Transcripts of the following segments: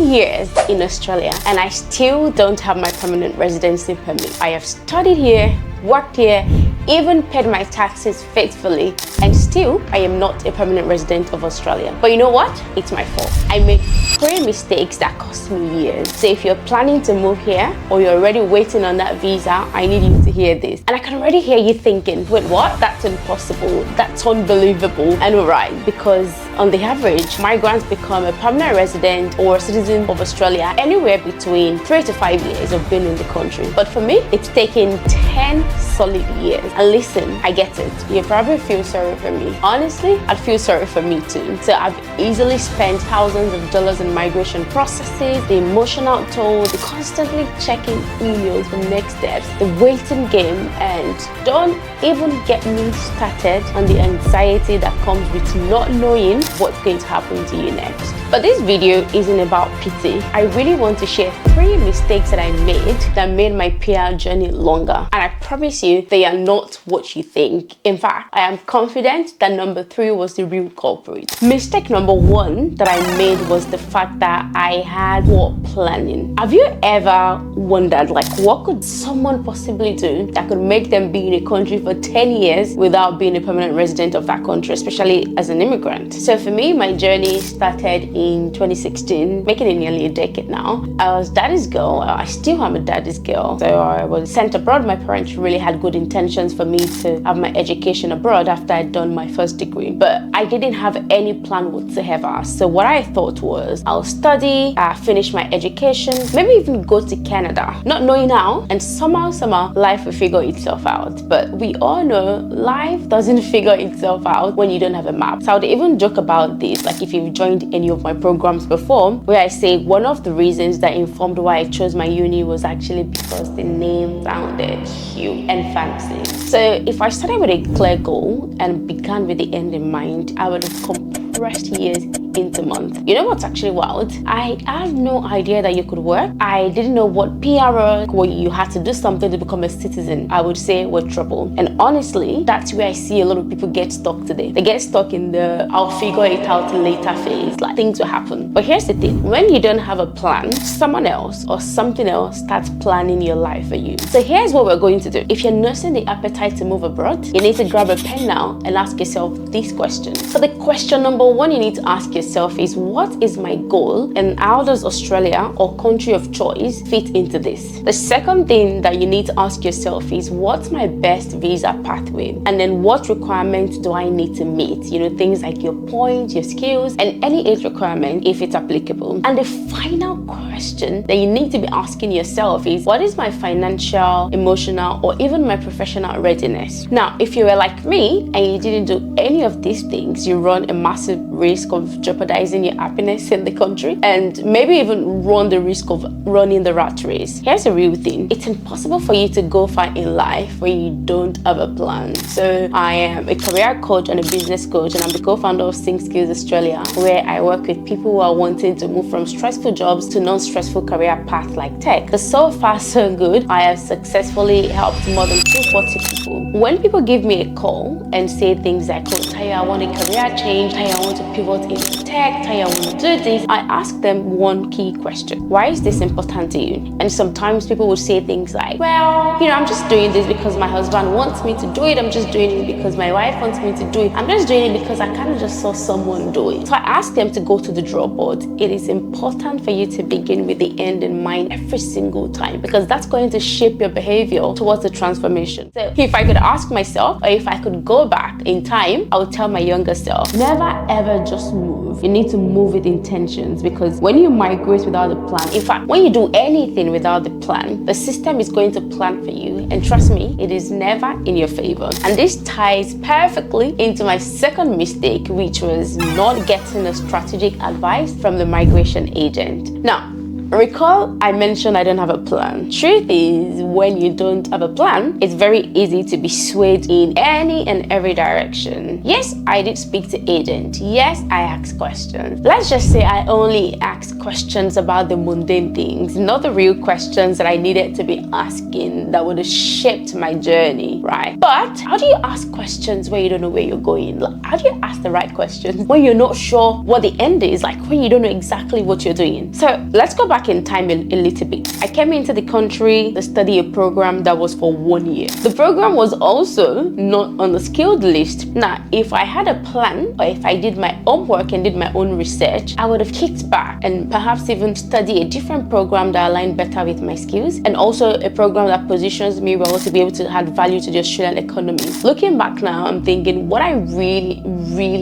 years in Australia and I still don't have my permanent residency permit. I have studied here, worked here, even paid my taxes faithfully, and still I am not a permanent resident of Australia. But you know what? It's my fault. I made 3 mistakes that cost me years. So if you're planning to move here or you're already waiting on that visa, I need you to hear this. And I can already hear you thinking, wait, what? That's impossible. That's unbelievable. And we're right, because on the average, migrants become a permanent resident or a citizen of Australia anywhere between 3 to 5 years of being in the country. But for me, it's taken 10 solid years. And listen, I get it. You probably feel sorry for me. Honestly, I'd feel sorry for me too. So I've easily spent thousands of dollars in migration processes, the emotional toll, the constantly checking emails for next steps, the waiting game, and don't even get me started on the anxiety that comes with not knowing what's going to happen to you next. But this video isn't about pity. I really want to share 3 mistakes that I made my PR journey longer. And I promise you, they are not what you think. In fact, I am confident that number 3 was the real culprit. Mistake number 1 that I made was the fact that I had poor planning. Have you ever wondered, like, what could someone possibly do that could make them be in a country for 10 years without being a permanent resident of that country, especially as an immigrant? So for me, my journey started in 2016, making it nearly a decade now. I was daddy's girl. I still am a daddy's girl. So I was sent abroad. My parents really had good intentions for me to have my education abroad after I'd done my first degree. But I didn't have any plan whatsoever. So what I thought was, I'll study, finish my education, maybe even go to Canada, not knowing how, and somehow life will figure itself out. But we all know life doesn't figure itself out when you don't have a map. So I would even joke about this, like if you've joined any of my programs before, where I say one of the reasons that informed why I chose my uni was actually because the name sounded cute and fancy. So if I started with a clear goal and began with the end in mind, I would have compressed years into months. You know what's actually wild? I had no idea that you could work. I didn't know what PR, where you had to do something to become a citizen. I would say we're trouble. And honestly, that's where I see a lot of people get stuck today. They get stuck in the I'll figure it out later phase, like things will happen. But here's the thing, when you don't have a plan, someone else or something else starts planning your life for you. So here's what we're going to do. If you're nursing the appetite to move abroad, you need to grab a pen now and ask yourself these questions. So the question number 1 you need to ask yourself is, what is my goal and how does Australia or country of choice fit into this? The second thing that you need to ask yourself is, what's my best visa pathway? And then what requirements do I need to meet? You know, things like your points, your skills, and any age requirement if it's applicable. And the final question that you need to be asking yourself is, what is my financial, emotional, or even my professional readiness? Now, if you were like me and you didn't do any of these things, you run a massive risk of jeopardizing your happiness in the country and maybe even run the risk of running the rat race. Here's the real thing. It's impossible for you to go far in life when you don't have a plan. So I am a career coach and a business coach, and I'm the co-founder of Sync Skills Australia, where I work with people who are wanting to move from stressful jobs to non-stressful career paths like tech. So far, so good. I have successfully helped more than 240 people. When people give me a call and say things like, oh, Taya, I want a career change, Taya, I want to pivot into tech, Taya, I want to do this, I ask them one key question. Why is this important to you? And sometimes people will say things like, well, you know, I'm just doing this because my husband wants me to do it. I'm just doing it because my wife wants me to do it. I'm just doing it because I kind of just saw someone do it. So I ask them to go to the drawing board. It is important for you to begin with the end in mind every single time, because that's going to shape your behavior towards the transformation. So if I could ask myself, or if I could go back in time, I would tell my younger self, never ever just move. You need to move with intentions, because when you migrate without a plan, in fact, when you do anything without the plan, the system is going to plan for you. And trust me, it is never in your favor. And this ties perfectly into my second mistake, which was not getting a strategic advice from the migration agent. Now, Recall I mentioned I don't have a plan. Truth is, when you don't have a plan, it's very easy to be swayed in any and every direction. Yes, I did speak to agent. Yes, I asked questions. Let's just say I only asked questions about the mundane things, not the real questions that I needed to be asking that would have shaped my journey, right? But how do you ask questions when you don't know where you're going? Like, how do you ask the right questions when you're not sure what the end is, like when you don't know exactly what you're doing? So let's go back in time a little bit. I came into the country to study a program that was for 1 year. The program was also not on the skilled list. Now, if I had a plan, or if I did my own work and did my own research, I would have kicked back and perhaps even study a different program that aligned better with my skills, and also a program that positions me well to be able to add value to the Australian economy. Looking back now, I'm thinking what I really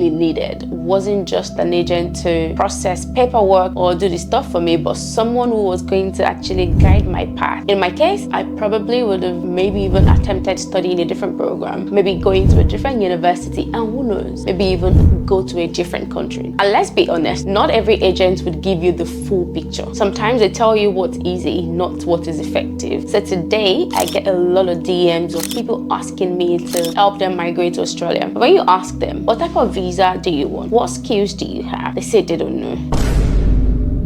needed wasn't just an agent to process paperwork or do the stuff for me, but someone who was going to actually guide my path. In my case, I probably would have maybe even attempted studying a different program, maybe going to a different university, and who knows, maybe even go to a different country. And let's be honest, not every agent would give you the full picture. Sometimes they tell you what's easy, not what is effective. So today, I get a lot of DMs of people asking me to help them migrate to Australia. When you ask them, what type of visa do you want? What skills do you have? They say they don't know.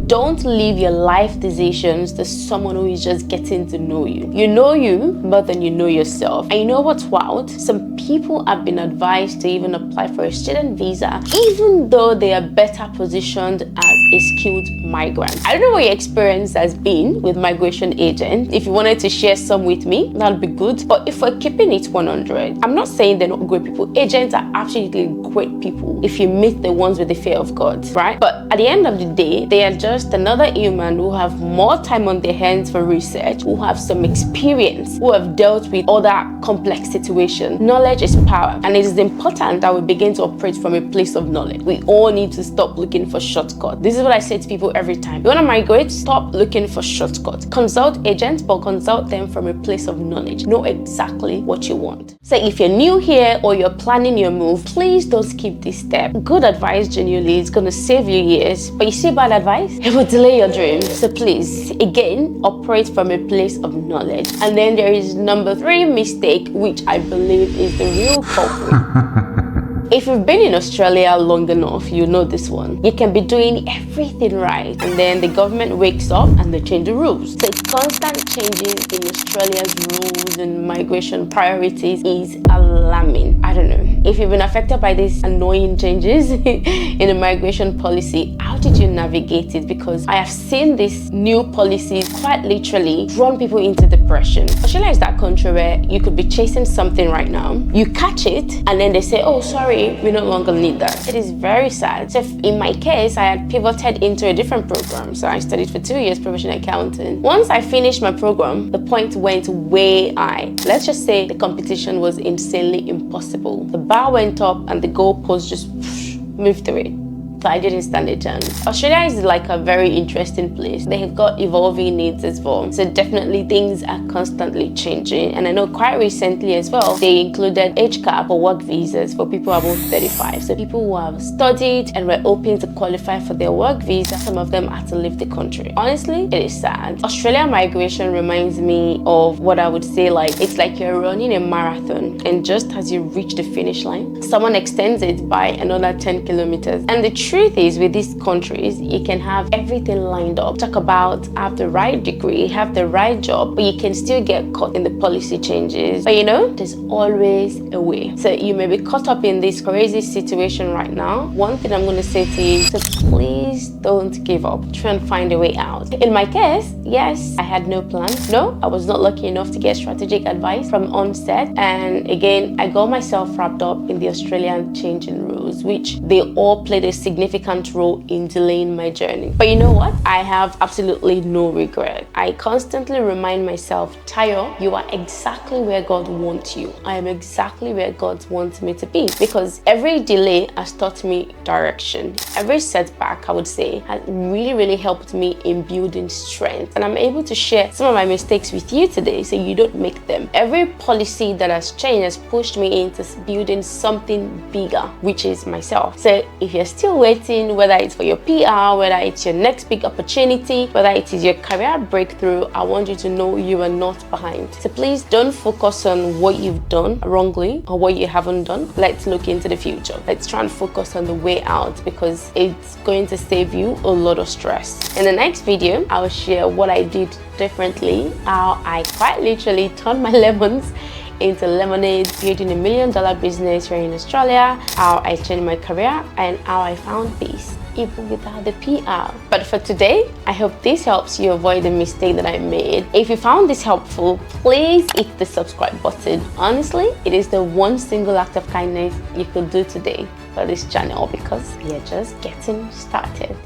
Don't leave your life decisions to someone who is just getting to know you. You know you more than you know yourself. And you know what's wild? Some people have been advised to even apply for a student visa, even though they are better positioned as a skilled migrant. I don't know what your experience has been with migration agents. If you wanted to share some with me, that'd be good. But if we're keeping it 100, I'm not saying they're not great people. Agents are absolutely great people if you meet the ones with the fear of God, right? But at the end of the day, they are just another human who have more time on their hands for research, who have some experience, who have dealt with other complex situations. Knowledge is power, and it is important that we begin to operate from a place of knowledge. We all need to stop looking for shortcuts. This is what I say to people every time. You want to migrate? Stop looking for shortcuts. Consult agents, but consult them from a place of knowledge. Know exactly what you want. So if you're new here or you're planning your move, please don't skip this step. Good advice genuinely is going to save you years, but you see bad advice? It will delay your dreams. So please, again, operate from a place of knowledge. And then there is number 3 mistake, which I believe is the real culprit. If you've been in Australia long enough, you know this one. You can be doing everything right, and then the government wakes up and they change the rules. So constant changes in Australia's rules and migration priorities is alarming. I don't know. If you've been affected by these annoying changes in the migration policy, how did you navigate it? Because I have seen these new policies quite literally run people into depression. Australia is that country where you could be chasing something right now, you catch it, and then they say, oh, sorry, we no longer need that. It is very sad. So in my case, I had pivoted into a different program. So I studied for 2 years professional accounting. Once I finished my program, the point went way high. Let's just say the competition was insanely impossible. The bar went up and the goalpost just moved away. So I didn't stand a chance. Australia is like a very interesting place. They have got evolving needs as well. So definitely things are constantly changing. And I know quite recently as well, they included age cap for work visas for people above 35. So people who have studied and were hoping to qualify for their work visa, some of them had to leave the country. Honestly, it is sad. Australia migration reminds me of what I would say, like, it's like you're running a marathon, and just as you reach the finish line, someone extends it by another 10 kilometers. And the truth is, with these countries, you can have everything lined up. Talk about have the right degree, have the right job, but you can still get caught in the policy changes. But you know, there's always a way. So you may be caught up in this crazy situation right now. One thing I'm going to say to you is to please don't give up. Try and find a way out. In my case, yes, I had no plan. No, I was not lucky enough to get strategic advice from onset. And again, I got myself wrapped up in the Australian changing rules, which they all played a significant role in delaying my journey. But you know what? I have absolutely no regret. I constantly remind myself, Tayo, you are exactly where God wants you. I am exactly where God wants me to be. Because every delay has taught me direction. Every setback, I would say, has really helped me in building strength. And I'm able to share some of my mistakes with you today so you don't make them. Every policy that has changed has pushed me into building something bigger, which is this myself. So if you're still waiting, whether it's for your PR, whether it's your next big opportunity, whether it is your career breakthrough, I want you to know you are not behind. So please don't focus on what you've done wrongly or what you haven't done. Let's look into the future. Let's try and focus on the way out, because it's going to save you a lot of stress. In the next video, I will share what I did differently, how I quite literally turned my lemons into lemonade, building $1 million business here in Australia, how I changed my career, and how I found peace even without the PR. But for today, I hope this helps you avoid the mistake that I made. If you found this helpful, please hit the subscribe button. Honestly, it is the one single act of kindness you could do today for this channel, because we are just getting started.